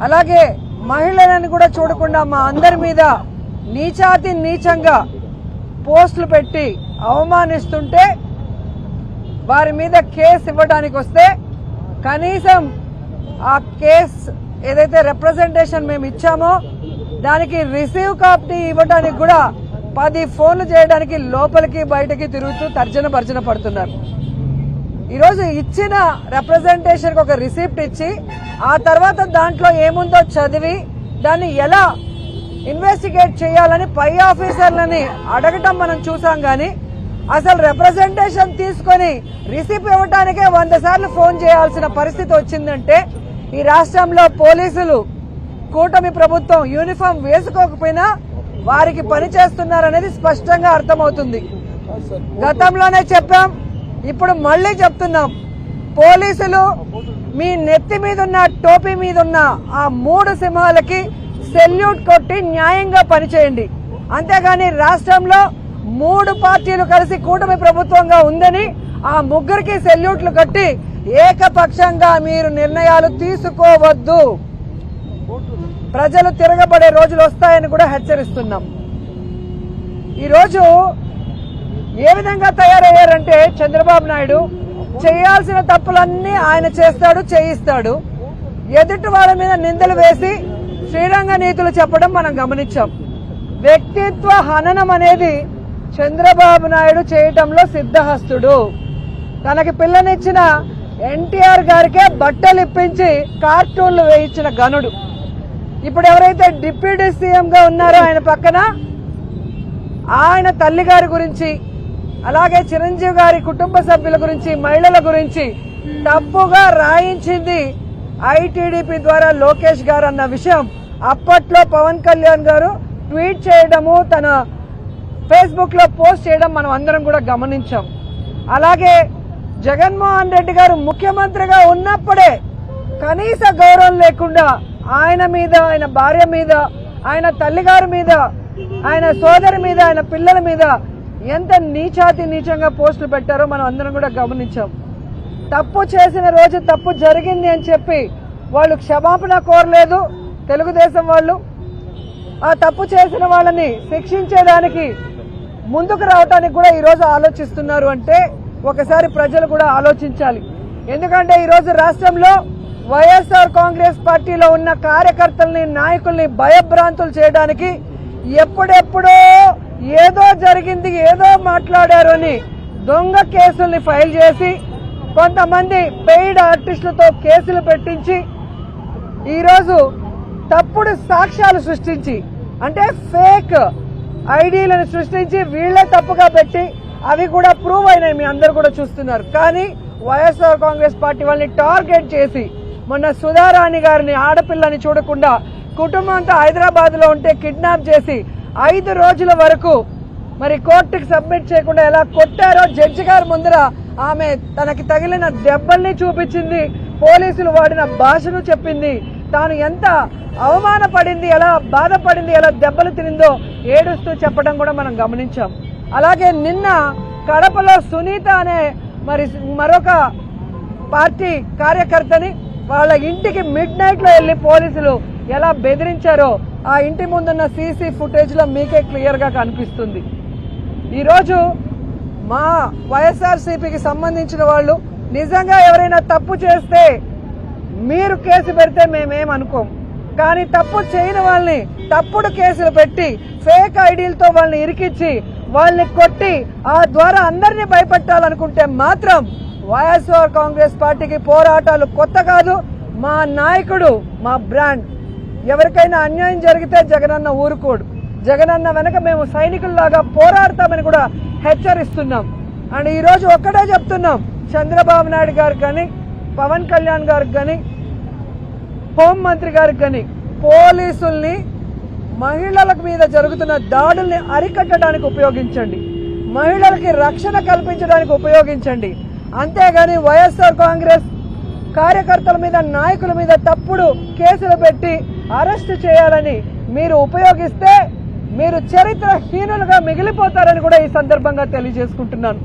అలాగే మహిళలను కూడా చూడకుండా మా అందరి మీద నీచాతి నీచంగా పోస్టులు పెట్టి అవమానిస్తుంటే వారి మీద కేసు ఇవ్వడానికి వస్తే కనీసం ఆ కేసు ఏదైతే రిప్రజెంటేషన్ మేము ఇచ్చామో దానికి రిసీవ్ కాపీ ఇవ్వడానికి కూడా 10 ఫోన్లు చేయడానికి లోపలికి బయటకి తిరుగుతూ తర్జన భర్జన పడుతున్నారు. ఈరోజు ఇచ్చిన రిప్రజెంటేషన్ ఒక రిసిప్ట్ ఇచ్చి ఆ తర్వాత దాంట్లో ఏముందో చదివి దాన్ని ఎలా ఇన్వెస్టిగేట్ చేయాలని పై ఆఫీసర్లని అడగటం మనం చూసాం. గానీ అసలు రిప్రజెంటేషన్ తీసుకొని రిసిప్ట్ ఇవ్వడానికే 100 సార్లు ఫోన్ చేయాల్సిన పరిస్థితి వచ్చిందంటే ఈ రాష్ట్రంలో పోలీసులు కూటమి ప్రభుత్వం యూనిఫామ్ వేసుకోకపోయినా వారికి పని చేస్తున్నారనేది స్పష్టంగా అర్థమవుతుంది. గతంలోనే చెప్పాం, ఇప్పుడు మళ్లీ చెప్తున్నాం. పోలీసులు మీ నెత్తి మీదున్న టోపీ మీదున్న ఆ 3 సింహాలకి సెల్యూట్ కొట్టి న్యాయంగా పనిచేయండి. అంతేగాని రాష్ట్రంలో 3 పార్టీలు కలిసి కూటమి ప్రభుత్వంగా ఉందని ఆ 3కి సెల్యూట్లు కట్టి ఏకపక్షంగా మీరు నిర్ణయాలు తీసుకోవద్దు. ప్రజలు తిరగబడే రోజులు వస్తాయని కూడా హెచ్చరిస్తున్నాం. ఈరోజు ఏ విధంగా తయారయ్యారంటే చంద్రబాబు నాయుడు చేయాల్సిన తప్పులన్నీ ఆయన చేస్తాడు, చేయిస్తాడు. ఎదుటి వాళ్ళ మీద నిందలు వేసి శ్రీరంగ నీతులు చెప్పడం మనం గమనించాం. వ్యక్తిత్వ హననం అనేది చంద్రబాబు నాయుడు చేయటంలో సిద్ధహస్తుడు. తనకి పిల్లనిచ్చిన ఎన్టీఆర్ గారికే బట్టలు ఇప్పించి కార్టూన్లు వేయించిన గనుడు. ఇప్పుడు ఎవరైతే డిప్యూటీ సీఎం గా ఉన్నారో ఆయన పక్కన ఆయన తల్లి గారి గురించి, అలాగే చిరంజీవి గారి కుటుంబ సభ్యుల గురించి, మహిళల గురించి తప్పుగా రాయించింది ఐటీడీపీ ద్వారా లోకేష్ గారు అన్న విషయం అప్పట్లో పవన్ కళ్యాణ్ గారు ట్వీట్ చేయడము, తన ఫేస్బుక్ లో పోస్ట్ చేయడం మనం అందరం కూడా గమనించాం. అలాగే జగన్మోహన్ రెడ్డి గారు ముఖ్యమంత్రిగా ఉన్నప్పుడే కనీస గౌరవం లేకుండా ఆయన మీద, ఆయన భార్య మీద, ఆయన తల్లిగారి మీద, ఆయన సోదరి మీద, ఆయన పిల్లల మీద ఎంత నీచాతి నీచంగా పోస్టులు పెట్టారో మనం అందరం కూడా గమనించాం. తప్పు చేసిన రోజు తప్పు జరిగింది అని చెప్పి వాళ్ళు క్షమాపణ కోరలేదు తెలుగుదేశం వాళ్ళు. ఆ తప్పు చేసిన వాళ్ళని శిక్షించేదానికి ముందుకు రావడానికి కూడా ఈరోజు ఆలోచిస్తున్నారు అంటే ఒకసారి ప్రజలు కూడా ఆలోచించాలి. ఎందుకంటే ఈరోజు రాష్ట్రంలో వైఎస్ఆర్ కాంగ్రెస్ పార్టీలో ఉన్న కార్యకర్తల్ని, నాయకుల్ని భయభ్రాంతులు చేయడానికి ఎప్పుడెప్పుడో ఏదో జరిగింది, ఏదో మాట్లాడారు అని దొంగ కేసుల్ని ఫైల్ చేసి కొంతమంది పెయిడ్ ఆర్టిస్టులతో కేసులు పెట్టించి ఈరోజు తప్పుడు సాక్ష్యాలు సృష్టించి, అంటే ఫేక్ ఐడీలను సృష్టించి వీళ్లే తప్పుగా పెట్టి అవి కూడా ప్రూవ్ అయినాయి, మీ అందరు కూడా చూస్తున్నారు. కానీ వైఎస్ఆర్ కాంగ్రెస్ పార్టీ వాళ్ళని టార్గెట్ చేసి మొన్న సుధారాణి గారిని, ఆడపిల్లని చూడకుండా కుటుంబం అంతా హైదరాబాద్ లో ఉంటే కిడ్నాప్ చేసి 5 రోజుల వరకు మరి కోర్టుకు సబ్మిట్ చేయకుండా ఎలా కొట్టారో జడ్జి గారి ముందర ఆమె తనకి తగిలిన దెబ్బల్ని చూపించింది, పోలీసులు వాడిన భాషను చెప్పింది, తాను ఎంత అవమానపడింది, ఎలా బాధపడింది, ఎలా దెబ్బలు తినిందో ఏడుస్తూ చెప్పడం కూడా మనం గమనించాం. అలాగే నిన్న కడపలో సునీత అనే మరొక పార్టీ కార్యకర్తని వాళ్ళ ఇంటికి మిడ్ నైట్ లో వెళ్లి పోలీసులు ఎలా బెదిరించారో ఆ ఇంటి ముందున్న సీసీ ఫుటేజ్ లో మీకే క్లియర్ గా కనిపిస్తుంది. ఈరోజు మా వైఎస్ఆర్సీపీకి సంబంధించిన వాళ్ళు నిజంగా ఎవరైనా తప్పు చేస్తే మీరు కేసు పెడితే మేమేమనుకోం. కానీ తప్పు చేయని వాళ్ళని తప్పుడు కేసులు పెట్టి ఫేక్ ఐడీలతో వాళ్ళని ఇరికిచ్చి వాళ్ళని కొట్టి ఆ ద్వారా అందరినీ భయపెట్టాలనుకుంటే మాత్రం వైఎస్ఆర్ కాంగ్రెస్ పార్టీకి పోరాటాలు కొత్త కాదు. మా నాయకుడు, మా బ్రాండ్. ఎవరికైనా అన్యాయం జరిగితే జగనన్న ఊరుకోడు. జగనన్న వెనక మేము సైనికుల్లాగా పోరాడతామని కూడా హెచ్చరిస్తున్నాం. అండ్ ఈ రోజు ఒక్కటే చెప్తున్నాం, చంద్రబాబు నాయుడు గారికి కానీ, పవన్ కళ్యాణ్ గారికి కానీ, హోంమంత్రి గారికి కానీ పోలీసుల్ని మహిళల మీద జరుగుతున్న దాడుల్ని అరికట్టడానికి ఉపయోగించండి, మహిళలకి రక్షణ కల్పించడానికి ఉపయోగించండి. అంతేగాని వైఎస్ఆర్ కాంగ్రెస్ కార్యకర్తల మీద, నాయకుల మీద తప్పుడు కేసులు పెట్టి అరెస్టు చేయాలని మీరు ఉపయోగిస్తే మీరు చరిత్రహీనులుగా మిగిలిపోతారని కూడా ఈ సందర్భంగా తెలియజేసుకుంటున్నాను.